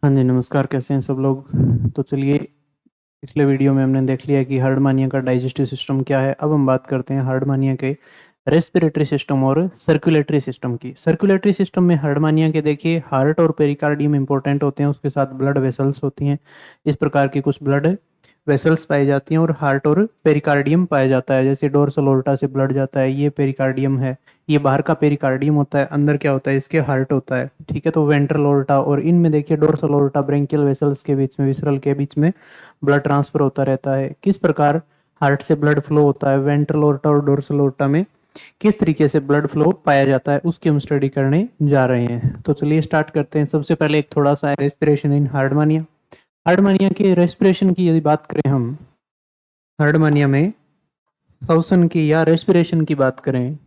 हाँ जी, नमस्कार। कैसे हैं सब लोग? तो चलिए, पिछले वीडियो में हमने देख लिया कि हार्डमानिया का डाइजेस्टिव सिस्टम क्या है। अब हम बात करते हैं हार्डमानिया के रेस्पिरेटरी सिस्टम और सर्कुलेटरी सिस्टम की। सर्कुलेटरी सिस्टम में हार्डमानिया के देखिए हार्ट और पेरिकार्डियम इंपॉर्टेंट होते हैं, उसके साथ ब्लड वेसल्स होती हैं। इस प्रकार की कुछ ब्लड वेसल्स पाई जाती हैं और हार्ट और पेरिकार्डियम पाया जाता है। जैसे डोर्सल ओर्टा से ब्लड जाता है, ये पेरिकार्डियम है। ये बाहर का पेरिकार्डियम होता है, अंदर क्या होता है, इसके हार्ट होता है। ठीक है, तो वेंट्रल ओर्टा और इनमें देखिए डोर्सल ओर्टा ब्रेंकियल वेसल्स के बीच में, विसरल के बीच में ब्लड ट्रांसफर होता रहता है। किस प्रकार हार्ट से ब्लड फ्लो होता है वेंट्रल ओर्टा और डोर्सल ओर्टा में, किस तरीके से ब्लड फ्लो पाया जाता है, उसकी हम स्टडी करने जा रहे हैं। तो चलिए स्टार्ट करते हैं। सबसे पहले एक थोड़ा सा रेस्पिरेशन इन हार्डमानिया। हार्डमानिया के रेस्पिरेशन की यदि बात करें हम, हार्डमानिया में श्वसन की या रेस्पिरेशन की बात करें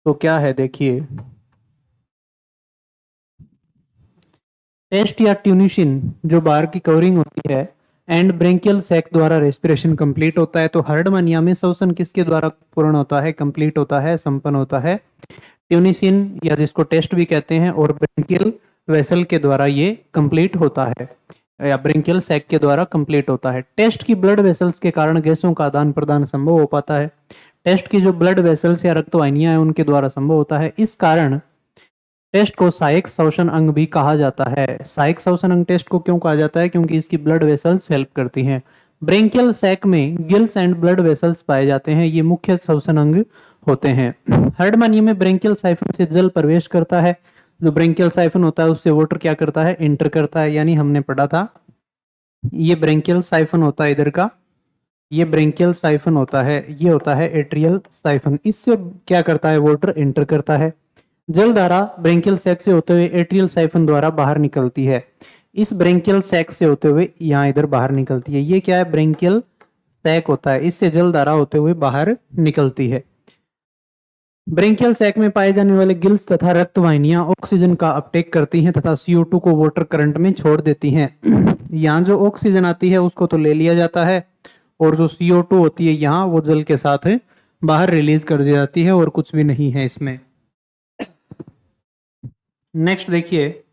तो क्या है देखिए, टेस्ट या ट्यूनिशिन जो बाहर की कवरिंग होती है एंड ब्रेंकियल सैक द्वारा रेस्पिरेशन कंप्लीट होता है। तो हार्डमानिया में श्वसन किसके द्वारा पूर्ण होता है, कंप्लीट होता है, संपन्न होता है? ट्यूनिसिन या जिसको टेस्ट भी कहते हैं और ब्रेंकियल वेसल के द्वारा ये कंप्लीट होता है, या ब्रेंकियल सैक के द्वारा कंप्लीट होता है। टेस्ट की ब्लड वेसल्स के कारण गैसों का आदान प्रदान संभव हो पाता है। टेस्ट की जो ब्लड वेसल्स या रक्त वाहिनियां हैं उनके द्वारा संभव होता है। इस कारण टेस्ट को सहायक श्वसन अंग भी कहा जाता है। सहायक श्वसन अंग टेस्ट को क्यों कहा जाता है? क्योंकि इसकी ब्लड वेसल्स हेल्प करती हैं। ब्रेंकियल सैक में गिल्स एंड ब्लड वेसल्स पाए जाते हैं, ये मुख्य श्वसन अंग होते हैं। हार्डमानिया में ब्रेंकियल साइफन से जल प्रवेश करता है। जो ब्रेंकियल साइफन होता है उससे वाटर क्या करता है, इंटर करता है। यानी हमने पढ़ा था ये ब्रेंकियल साइफन होता है इधर का, ये ब्रेंकियल साइफन होता है, ये होता है एट्रियल साइफन। इससे क्या करता है, वाटर इंटर करता है। जल धारा ब्रेंकियल सैक से होते हुए एट्रियल साइफन द्वारा बाहर निकलती है। इस ब्रेंकियल सैक से होते हुए यहाँ इधर बाहर निकलती है। ये क्या है, ब्रेंकियल सैक होता है, इससे जल धारा होते हुए बाहर निकलती है। ब्रेंकियल सैक में पाए जाने वाले गिल्स तथा रक्त वाहिनियां ऑक्सीजन का अपटेक करती हैं तथा CO2 को वाटर करंट में छोड़ देती हैं। यहाँ जो ऑक्सीजन आती है उसको तो ले लिया जाता है, और जो CO2 होती है यहाँ वो जल के साथ बाहर रिलीज कर दी जाती है, और कुछ भी नहीं है इसमें। नेक्स्ट देखिए,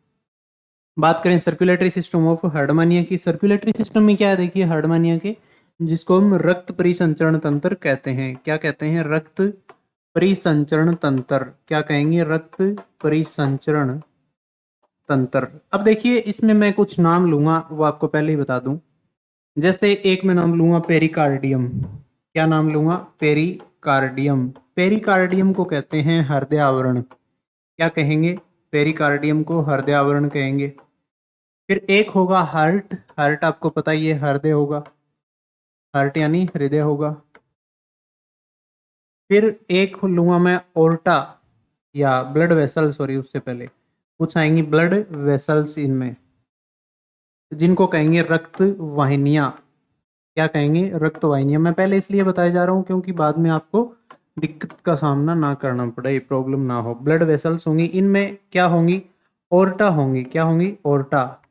बात करें सर्कुलेटरी सिस्टम ऑफ हार्डमानिया की। सर्कुलेटरी सिस्टम में क्या है देखिए हार्डमानिया के, जिसको हम रक्त परिसंचरण तंत्र कहते हैं। क्या कहते हैं? रक्त परिसंचरण तंत्र। क्या कहेंगे? रक्त परिसंचरण तंत्र। अब देखिए इसमें मैं कुछ नाम लूंगा, वो आपको पहले ही बता दूं। जैसे एक मैं नाम लूंगा पेरिकार्डियम। क्या नाम लूंगा? पेरिकार्डियम। पेरिकार्डियम को कहते हैं हृदय आवरण। क्या कहेंगे? पेरिकार्डियम को हृदय आवरण कहेंगे। फिर एक होगा हार्ट। हार्ट आपको पता ही है, हृदय होगा, हार्ट यानी हृदय होगा। फिर एक लूंगा मैं ओर्टा या ब्लड वेसल, सॉरी उससे पहले कुछ आएंगी ब्लड वेसल्स इनमें, जिनको कहेंगे रक्त वाहिनियां। क्या कहेंगे? रक्त वाहिनियां। मैं पहले इसलिए बताया जा रहा हूं क्योंकि बाद में आपको दिक्कत का सामना ना करना पड़े, प्रॉब्लम ना हो। ब्लड वेसल्स होंगी, इनमें क्या होंगी? ओर्टा होंगी। क्या होंगी? ओर्टा।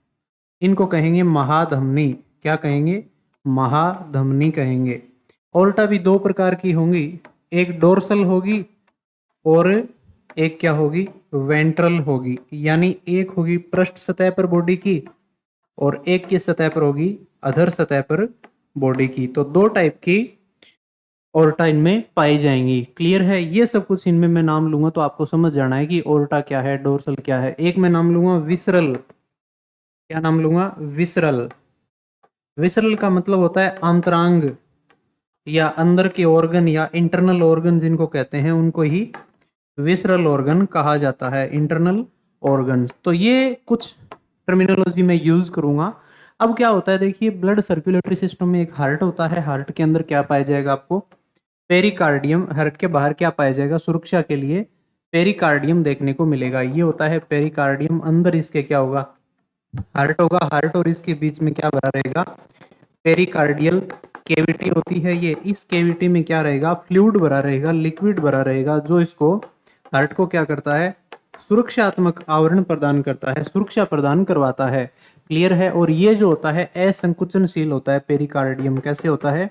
इनको कहेंगे महाधमनी। क्या कहेंगे? महाधमनी कहेंगे। ओर्टा भी दो प्रकार की होंगी, एक डोर्सल होगी और एक क्या होगी? वेंट्रल होगी। यानी एक होगी पृष्ठ सतह पर बॉडी की और एक किस सतह पर होगी? अधर सतह पर बॉडी की। तो दो टाइप की ओर्टा इनमें पाई जाएंगी। क्लियर है? ये सब कुछ इनमें मैं नाम लूंगा तो आपको समझ जाना है कि ओर्टा क्या है, डोर्सल क्या है। एक मैं नाम लूंगा विसरल। क्या नाम लूंगा? विसरल। विसरल का मतलब होता है अंतरांग या अंदर के ऑर्गन या इंटरनल ऑर्गन जिनको कहते हैं, उनको ही विसरल ऑर्गन कहा जाता है, इंटरनल ऑर्गन्स। तो ये कुछ टर्मिनोलॉजी में यूज करूंगा। अब क्या होता है देखिए, ब्लड सर्कुलेटरी सिस्टम में एक हार्ट होता है। हार्ट के अंदर क्या पाया जाएगा आपको? पेरिकार्डियम। हार्ट के बाहर क्या पाया जाएगा? सुरक्षा के लिए पेरिकार्डियम देखने को मिलेगा। ये होता है पेरिकार्डियम। अंदर इसके क्या होगा? हार्ट होगा। हार्ट और इसके बीच में क्या भरा रहेगा? पेरिकार्डियल केविटी होती है ये। इस केविटी में क्या रहेगा? फ्लूइड भरा रहेगा, लिक्विड भरा रहेगा, जो इसको हार्ट को क्या करता है? सुरक्षात्मक आवरण प्रदान करता है, सुरक्षा प्रदान करवाता है। क्लियर है? और ये जो होता है असंकुचनशील होता है। पेरिकार्डियम कैसे होता है?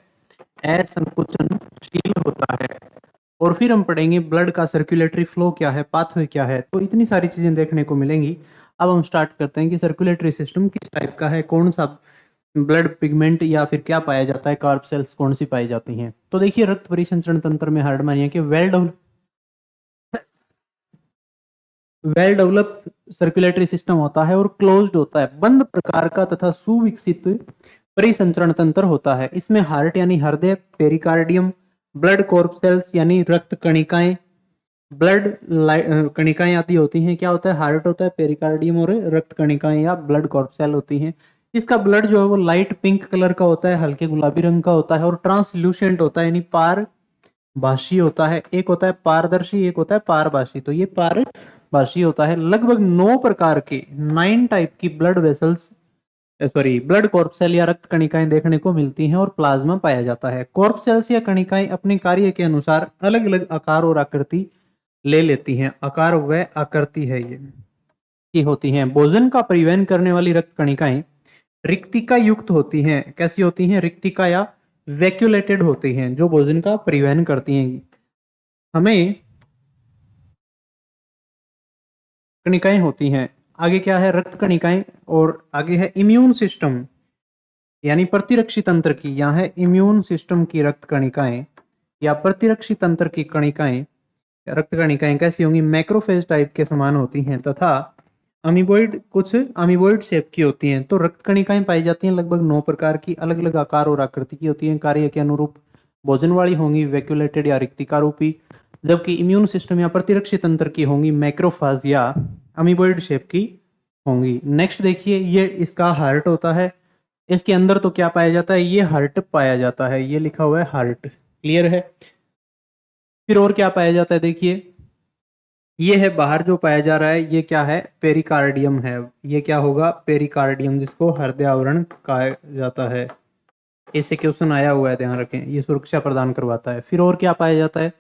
असंकुचनशील होता है। और फिर हम पढ़ेंगे ब्लड का सर्कुलेटरी फ्लो क्या है, पाथवे क्या है। तो इतनी सारी चीजें देखने को मिलेंगी। अब हम स्टार्ट करते हैं कि सर्कुलेटरी सिस्टम किस टाइप का है, कौन सा ब्लड पिगमेंट या फिर क्या पाया जाता है, कार्ब सेल्स कौन सी पाई जाती हैं। तो देखिए रक्त परिसंचरण तंत्र में हार्डमानिया के वेल डेवलप सर्कुलेटरी सिस्टम होता है और क्लोज्ड होता है, बंद प्रकार का तथा सुविकसित परिसंचरण तंत्र होता है। इसमें हार्ट यानी हृदय, पेरिकार्डियम, ब्लड कॉर्पसेल्स यानी रक्त कणिकाएं, ब्लड कणिकाएं आदि होती हैं। क्या होता है, हार्ट होता है, पेरिकार्डियम और रक्त कणिकाएं या ब्लड कॉर्पसेल होती हैं। इसका ब्लड जो है वो लाइट पिंक कलर का होता है, हल्के गुलाबी रंग का होता है और ट्रांसल्यूसेंट होता है यानी पारभासी होता है। एक होता है पारदर्शी, एक होता है पारभासी। तो ये पारभासी होता है। लगभग 9 प्रकार के 9 टाइप की ब्लड कॉर्पसेल या रक्त कणिकाएं देखने को मिलती हैं और प्लाज्मा पाया जाता है। कॉर्पसेल्स या कणिकाएं अपने कार्य के अनुसार अलग अलग आकार और आकृति ले लेती हैं। आकार व आकृति है ये होती हैं। भोजन का परिवहन करने वाली रक्त कणिकाएं रिक्तिका युक्त होती हैं। कैसी होती हैं, रिक्तिका या वैक्यूलेटेड होती हैं, जो भोजन का परिवहन करती हैं। हमें कणिकाएं होती हैं। आगे क्या है, रक्त कणिकाएं, और आगे है इम्यून सिस्टम यानी प्रतिरक्षी तंत्र की। यहाँ है इम्यून सिस्टम की रक्त कणिकाएं या प्रतिरक्षी तंत्र की कणिकाएं। रक्त कणिकाएं कैसी होंगी, मैक्रोफेज टाइप के समान होती हैं तथा कुछ अमीबोइड शेप की होती हैं। तो रक्त कणिकाएं पाई जाती हैं लगभग 9 प्रकार की, अलग अलग आकार और आकृति की होती हैं। कार्य के अनुरूप भोजन वाली होंगी, वैक्यूलेटेड या रिक्तिका रूपी, जबकि इम्यून सिस्टम या प्रतिरक्षी तंत्र की होंगी मैक्रोफाज या अमीबोइड शेप की होंगी। नेक्स्ट देखिए, ये इसका हार्ट होता है। इसके अंदर तो क्या पाया जाता है, ये हार्ट पाया जाता है, ये लिखा हुआ है हार्ट, क्लियर है। फिर और क्या पाया जाता है, देखिए ये है बाहर जो पाया जा रहा है, ये क्या है, पेरिकार्डियम है। ये क्या होगा, पेरिकार्डियम, जिसको हृदय आवरण कहा जाता है। इससे क्वेश्चन आया हुआ है, ध्यान रखें, ये सुरक्षा प्रदान करवाता है। फिर और क्या पाया जाता है,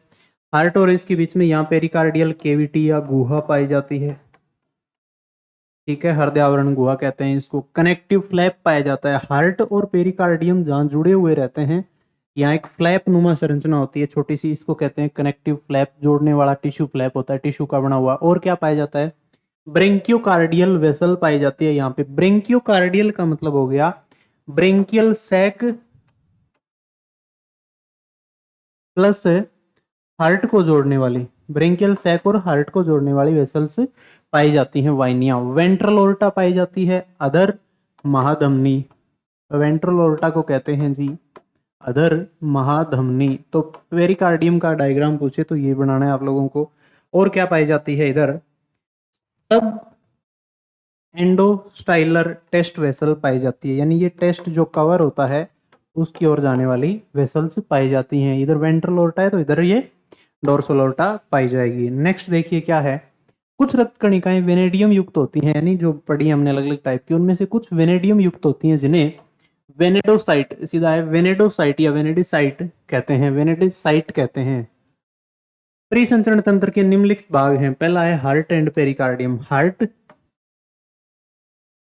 हार्ट और इसके बीच में यहाँ पेरिकार्डियल केविटी या गुहा पाई जाती है, ठीक है, हृदय आवरण गुहा कहते हैं इसको। कनेक्टिव फ्लैप पाया जाता है। हार्ट और पेरिकार्डियम जहाँ जुड़े हुए रहते हैं, यहाँ एक फ्लैप नुमा संरचना होती है छोटी सी, इसको कहते हैं कनेक्टिव फ्लैप। जोड़ने वाला टिश्यू फ्लैप होता है, टिश्यू का बना हुआ। और क्या पाया जाता है, ब्रेंकियोकार्डियल वेसल पाई जाती है। यहाँ पे ब्रेंकियोकार्डियल का मतलब हो गया ब्रेंकियल सैक प्लस हार्ट को जोड़ने वाली, ब्रेंकियल सैक और हार्ट को जोड़ने वाली वेसल्स पाई जाती हैं। वाइनिया, वेंट्रल ओर्टा पाई जाती है, अधर महाधमनी। वेंट्रल ओर्टा को कहते हैं जी अधर महाधमनी। तो पेरिकार्डियम का डायग्राम पूछे तो ये बनाना है आप लोगों को। और क्या पाई जाती है इधर, सब एंडोस्टाइलर टेस्ट वेसल पाई जाती है, यानी ये टेस्ट जो कवर होता है उसकी ओर जाने वाली वेसल्स पाई जाती हैं। इधर वेंट्रल ओर्टा है तो इधर ये डोर्सल ओर्टा पाई जाएगी। नेक्स्ट देखिए क्या है, कुछ रक्त कणिकाएं वेनेडियम युक्त होती हैं, यानी जो पढ़ी हमने अलग अलग टाइप की, उनमें से कुछ वेनेडियम युक्त होती हैं जिन्हें वेनेडोसाइट, सीधा है वेनेडोसाइट या वेनेडिसाइट कहते हैं, वेनेडिसाइट कहते हैं। परिसंचरण तंत्र के निम्नलिखित भाग हैं। पहला है हार्ट एंड पेरिकार्डियम।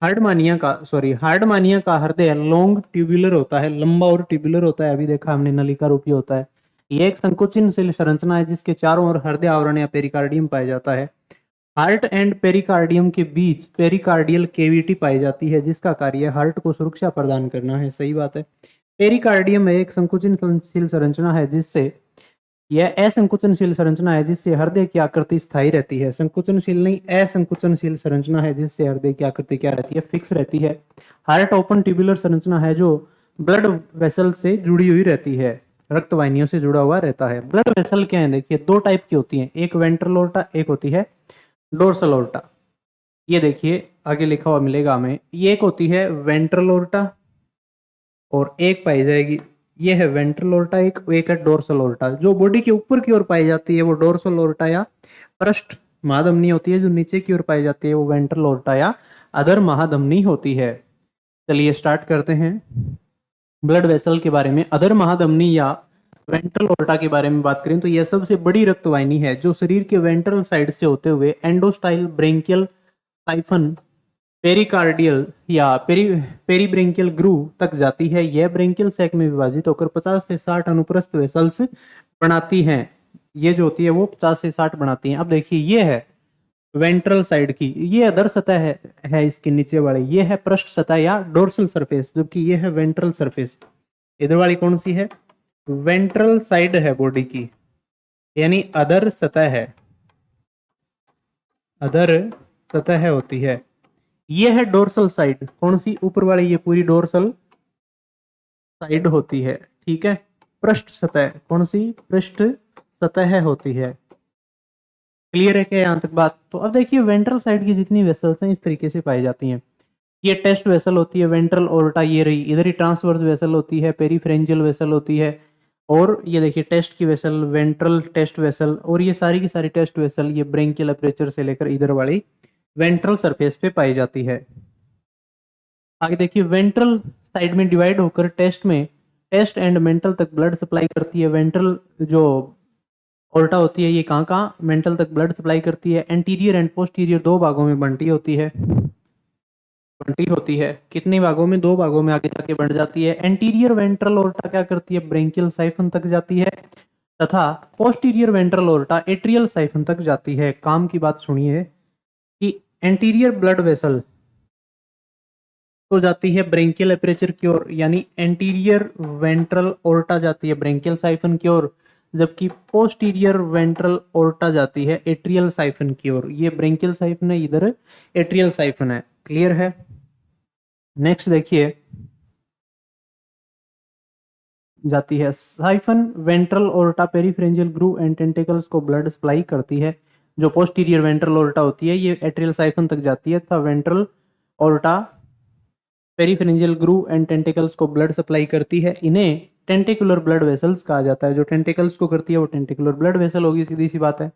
हार्डमानिया का हृदय लॉन्ग ट्यूबुलर होता है, लंबा और ट्यूबुलर होता है। अभी देखा हमने, नलिका रूपी होता है। ये एक संकुचित संरचना है जिसके चारों ओर हृदय आवरण या पेरिकार्डियम पाया जाता है। हार्ट एंड पेरिकार्डियम के बीच पेरिकार्डियल केविटी पाई जाती है जिसका कार्य हार्ट को सुरक्षा प्रदान करना है। सही बात है। पेरिकार्डियम एक संकुचनशील संरचना है जिससे, यह असंकुचनशील संरचना है जिससे हृदय की आकृति स्थायी रहती है। संकुचनशील नहीं, असंकुचनशील संरचना है जिससे हृदय की आकृति क्या रहती है, फिक्स रहती है। हार्ट ओपन ट्यूबुलर संरचना है जो ब्लड वेसल से जुड़ी हुई रहती है, रक्त वाहिनियों से जुड़ा हुआ रहता है। ब्लड वेसल क्या है, देखिए 2 टाइप की होती हैं, एक वेंट्रल ओर्टा, एक होती है डोर्सल ओर्टा। ये देखिए आगे लिखा हुआ मिलेगा हमें, ये एक होती है वेंट्रल ओर्टा और एक पाई जाएगी, ये है वेंट्रल ओर्टा, एक है डोर्सल ओर्टा। जो बॉडी के ऊपर की ओर पाई जाती है वो डोर्सल ओर्टा या पृष्ठ महाधमनी होती है, जो नीचे की ओर पाई जाती है वो वेंट्रल ओर्टा या अधर महाधमनी होती है। चलिए स्टार्ट करते हैं ब्लड वेसल के बारे में। अधर महाधमनी या वेंट्रल ओर्टा के बारे में बात करें तो यह सबसे बड़ी रक्तवाहिनी है जो शरीर के वेंट्रल साइड से होते हुए एंडोस्टाइल, ब्रेंकियल, साइफन, पेरिकार्डियल या पेरीब्रेंकियल ग्रूव तक जाती है। यह ब्रेंकियल सैक में विभाजित होकर 50 से 60 अनुप्रस्थ वेसल्स बनाती हैं। ये जो होती है वो 50 से 60 बनाती हैं। अब देखिए ये है वेंट्रल साइड की, ये अदर सतह है इसके नीचे वाली, ये है पृष्ठ सतह या डोर्सल सरफेस, जबकि ये है वेंट्रल सरफेस। इधर वाली कौन सी है? वेंट्रल साइड है बॉडी की, यानी अदर सतह है, अदर सतह होती है। ये है डोर्सल साइड, कौन सी? ऊपर वाली, ये पूरी डोर्सल साइड होती है, ठीक है। पृष्ठ सतह कौन सी? पृष्ठ सतह होती है। क्लियर है क्या यहां तक बात? तो अब देखिए वेंट्रल साइड की जितनी वेसल्स हैं इस तरीके से पाई जाती हैं। ये टेस्ट वेसल होती है, वेंट्रल ओर्टा ये रही, इधर ही ट्रांसवर्स वेसल होती है, पेरीफ्रेंजियल वेसल होती है, और ये देखिए टेस्ट की वेसल, वेंट्रल टेस्ट वेसल, और ये सारी की सारी टेस्ट वेसल ये ब्रेंकियल अपर्चर से लेकर इधर वाली वेंट्रल सरफेस पे पाई जाती है। आगे देखिए वेंट्रल साइड में डिवाइड होकर टेस्ट में, टेस्ट एंड मेंटल तक ब्लड सप्लाई करती है। वेंट्रल जो ओल्टा होती है ये कहाँ कहाँ मेंटल तक ब्लड सप्लाई करती है। एंटीरियर एंड पोस्टीरियर दो भागों में बंटी होती है, बंटी होती है। कितने भागों में? दो भागों में आगे जाके बंट जाती है। एंटीरियर वेंट्रल ओर्टा क्या करती है? ब्रेंकियल साइफन तक जाती है, तथा posterior ventral aorta atrial siphon तक जाती है। काम की बात सुनिए कि एंटीरियर ब्लड वेसल तो जाती है ब्रेंकियल एपरेचर की ओर, यानी एंटीरियर वेंट्रल ओर्टा जाती है ब्रेंकियल साइफन की ओर, जबकि पोस्टीरियर वेंट्रल ओर्टा जाती है एट्रियल साइफन की ओर। ये ब्रेंकियल साइफन है, इधर एट्रियल साइफन है। क्लियर है? नेक्स्ट देखिए जाती है siphon ventral aorta peripharyngeal groove and tentacles को ब्लड सप्लाई करती है। जो पोस्टीरियर वेंट्रल ओर्टा होती है ये एट्रियल साइफन तक जाती है, तथा ventral aorta peripharyngeal groove and tentacles को ब्लड सप्लाई करती है। इन्हें टेंटिकुलर ब्लड वेसल्स कहा जाता है। जो टेंटिकल्स को करती है वो टेंटिकुलर ब्लड वेसल होगी, सीधी सी बात है।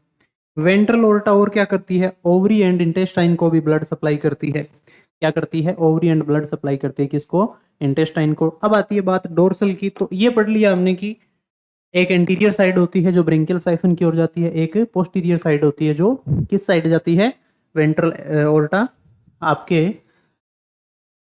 वेंट्रल ओर्टा और क्या करती है? ओवरी एंड इंटेस्टाइन को भी ब्लड सप्लाई करती है। क्या करती है? ओवरी एंड ब्लड सप्लाई करती है, किसको? इंटेस्टाइन को। अब आती है बात डोर्सल की, तो ये पढ़ लिया हमने कि एक एंटीरियर साइड होती है जो ब्रेंकियल साइफन की ओर जाती है, एक पोस्टीरियर साइड होती है जो किस साइड जाती है? वेंट्रल ओर्टा आपके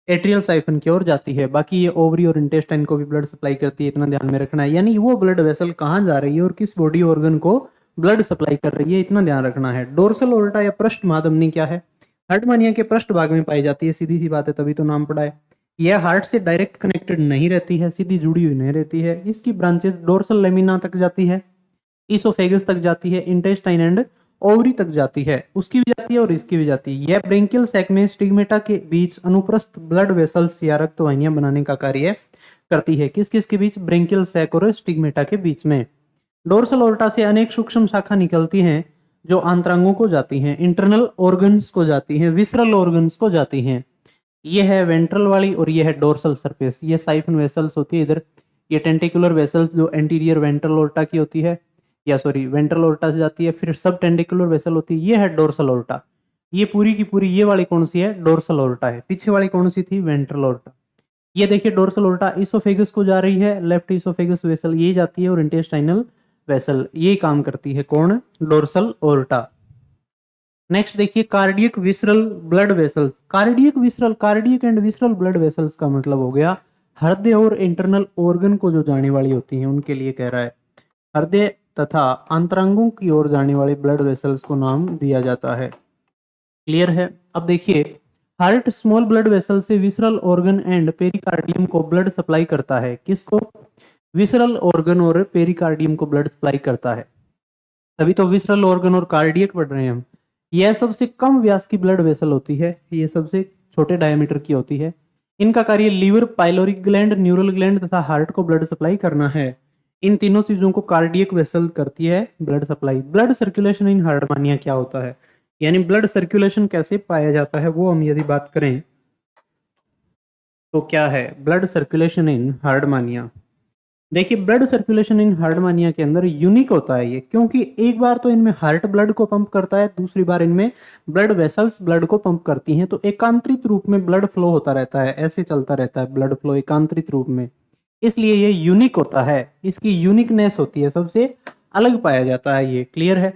एट्रियल साइफन की ओर जाती है। बाकी ये ओवरी और इंटेस्टाइन को भी ब्लड सप्लाई करती है, इतना ध्यान में रखना है। यानी वो ब्लड वेसल कहाँ जा रही है और किस बॉडी ऑर्गन को ब्लड सप्लाई कर रही है, इतना ध्यान रखना है। डोर्सल ओर्टा या पृष्ठ माधमनी क्या है? हार्टमानिया के पृष्ठ भाग में पाई जाती है, सीधी सी बात है, तभी तो नाम पड़ा है। यह हार्ट से डायरेक्ट कनेक्टेड नहीं रहती है, सीधी जुड़ी हुई नहीं रहती है। इसकी ब्रांचेस डोर्सल लेमिना तक जाती है, इसोफेगस तक जाती है, इंटेस्टाइन एंड ओवरी तक जाती है, उसकी भी जाती है और इसकी भी जाती है। यह ब्रेंकियल सैक में स्टिग्मेटा के बीच अनुप्रस्थ ब्लड वेसल्स या रक्त वाहिनियां बनाने का कार्य करती है। किस किस के बीच? ब्रेंकियल सैक और स्टिग्मेटा के बीच में। डोर्सल ओर्टा से अनेक सूक्ष्म शाखा निकलती हैं जो आंतरांगों को जाती हैं, इंटरनल ऑर्गन्स को जाती हैं, विसरल ऑर्गन्स को जाती हैं। ये है वेंट्रल वाली और ये है डोर्सल सरफेस। ये साइफन वेसल्स होती है इधर। ये टेंटिकुलर वेसल्स जो एंटीरियर वेंट्रल ओर्टा की होती है, या सॉरी वेंट्रल ओर्टा से जाती है, फिर सब टेंटिकुलर वेसल होती है। ये है डोर्सल ओर्टा। ये पूरी की पूरी ये वाली कौन सी है? डोर्सल ओर्टा है। पीछे वाली कौन सी थी? Ventral aorta. ये देखिए डोर्सल ओर्टा इसोफेगस को जा रही है, लेफ्ट इसोफेगस वेसल ये जाती है, और इंटेस्टाइनल वेसल ये काम करती है। कौन? Dorsal aorta. नेक्स्ट देखिए cardiac visceral blood vessels. Cardiac visceral, cardiac and visceral blood vessels का मतलब हो गया हृदय और इंटरनल ऑर्गन को जो जाने वाली होती हैं उनके लिए कह रहा है। हृदय तथा अंतरंगों की ओर जाने वाले ब्लड वेसल्स को नाम दिया जाता है। क्लियर है? अब देखिए हार्ट स्मॉल ब्लड वेसल से विसरल ऑर्गन एंड पेरिकार्डियम को ब्लड सप्लाई करता है। किसको? विसरल ऑर्गन और पेरिकार्डियम को ब्लड सप्लाई करता है। तभी तो विसरल ऑर्गन और कार्डियक पढ़ रहे हैं हम। यह सबसे कम व्यास की ब्लड वेसल होती है, ये सबसे छोटे डायमीटर की होती है। इनका कार्य liver, pyloric gland, neural gland तथा हार्ट को ब्लड सप्लाई करना है। इन तीनों चीजों को कार्डियक वेसल करती है blood supply. Blood circulation in Herdmania क्या होता है, यानी ब्लड सर्कुलेशन कैसे पाया जाता है, वो हम यदि बात करें तो क्या है ब्लड सर्कुलेशन इन हार्टमानिया। देखिए ब्लड सर्कुलेशन इन हार्टमानिया के अंदर यूनिक होता है ये, क्योंकि एक बार तो इनमें हार्ट ब्लड को पंप करता है, दूसरी बार इनमें ब्लड वेसल्स ब्लड को पंप करती हैं। तो एकांतरित रूप में ब्लड फ्लो होता रहता है, ऐसे चलता रहता है ब्लड फ्लो एकांतरित रूप में, इसलिए ये यूनिक होता है। इसकी यूनिकनेस होती है, सबसे अलग पाया जाता है ये। क्लियर है?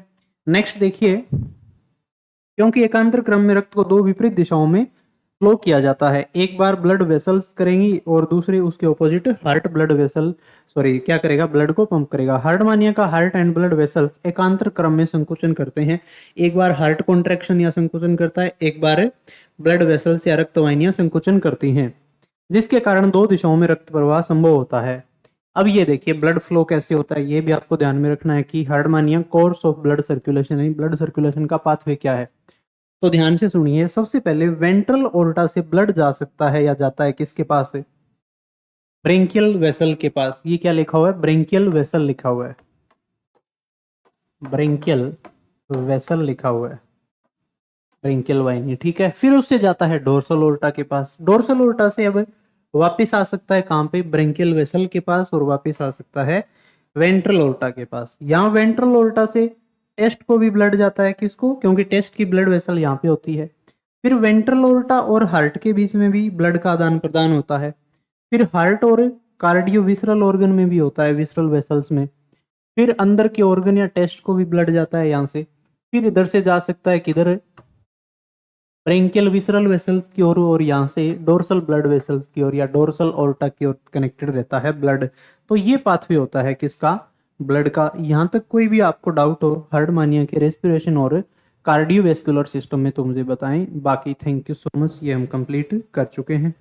नेक्स्ट देखिए, क्योंकि एकांतर क्रम में रक्त को दो विपरीत दिशाओं में फ्लो किया जाता है। एक बार ब्लड वेसल्स करेंगी और दूसरे उसके opposite heart blood vessel sorry क्या करेगा, ब्लड को पंप करेगा। हार्ट मानिया का हार्ट एंड ब्लड वेसल्स एकांतर क्रम में संकुचन करते हैं। एक बार हार्ट कॉन्ट्रैक्शन या संकुचन करता है, एक बार ब्लड वेसल्स या रक्त वाहिनियां संकुचन करती हैं, जिसके कारण दो दिशाओं में रक्त प्रवाह संभव होता है। अब ये देखिए ब्लड फ्लो कैसे होता है, ये भी आपको ध्यान में रखना है कि हार्ट मानिया कोर्स ऑफ ब्लड सर्कुलेशन है, ब्लड सर्कुलेशन का पाथवे क्या है। तो ध्यान से सुनिए, सबसे पहले वेंट्रल ओर्टा से ब्लड जा सकता है या जाता है किसके पास है, ब्रेंकियल वेसल के पास। ये क्या लिखा हुआ है, ब्रेंकियल वेसल लिखा हुआ है, ब्रेंकियल वेसल लिखा हुआ है, ब्रेंकियल वाहिनी, ठीक है। फिर उससे जाता है डोर्सल ओर्टा के पास। डोर्सल ओर्टा से अब वापिस आ सकता है कहां पे, ब्रेंकियल वेसल के पास, और वापिस आ सकता है वेंट्रल ओर्टा के पास। यहाँ वेंट्रल ओर्टा से टेस्ट को भी ब्लड जाता है, किसको, क्योंकि टेस्ट की ब्लड वेसल यहाँ पे होती है। फिर वेंट्रल ओर्टा और हार्ट के बीच में भी ब्लड का आदान प्रदान होता है। फिर हार्ट और कार्डियो विसरल ऑर्गन में भी होता है, विसरल वेसल्स में। फिर अंदर के ऑर्गन या टेस्ट को भी ब्लड जाता है यहाँ से। फिर इधर से जा सकता है किधर, ब्रेंकियल विसरल वेसल्स की ओर, और यहाँ से डोर्सल ब्लड वेसल्स की ओर या डोर्सल ओर्टा की ओर कनेक्टेड रहता है ब्लड। तो ये पाथवे होता है किसका, ब्लड का। यहाँ तक कोई भी आपको डाउट हो हार्ट मानिया के रेस्पिरेशन और कार्डियोवैस्कुलर सिस्टम में तो मुझे बताएं। बाकी थैंक यू सो मच, ये हम कंप्लीट कर चुके हैं।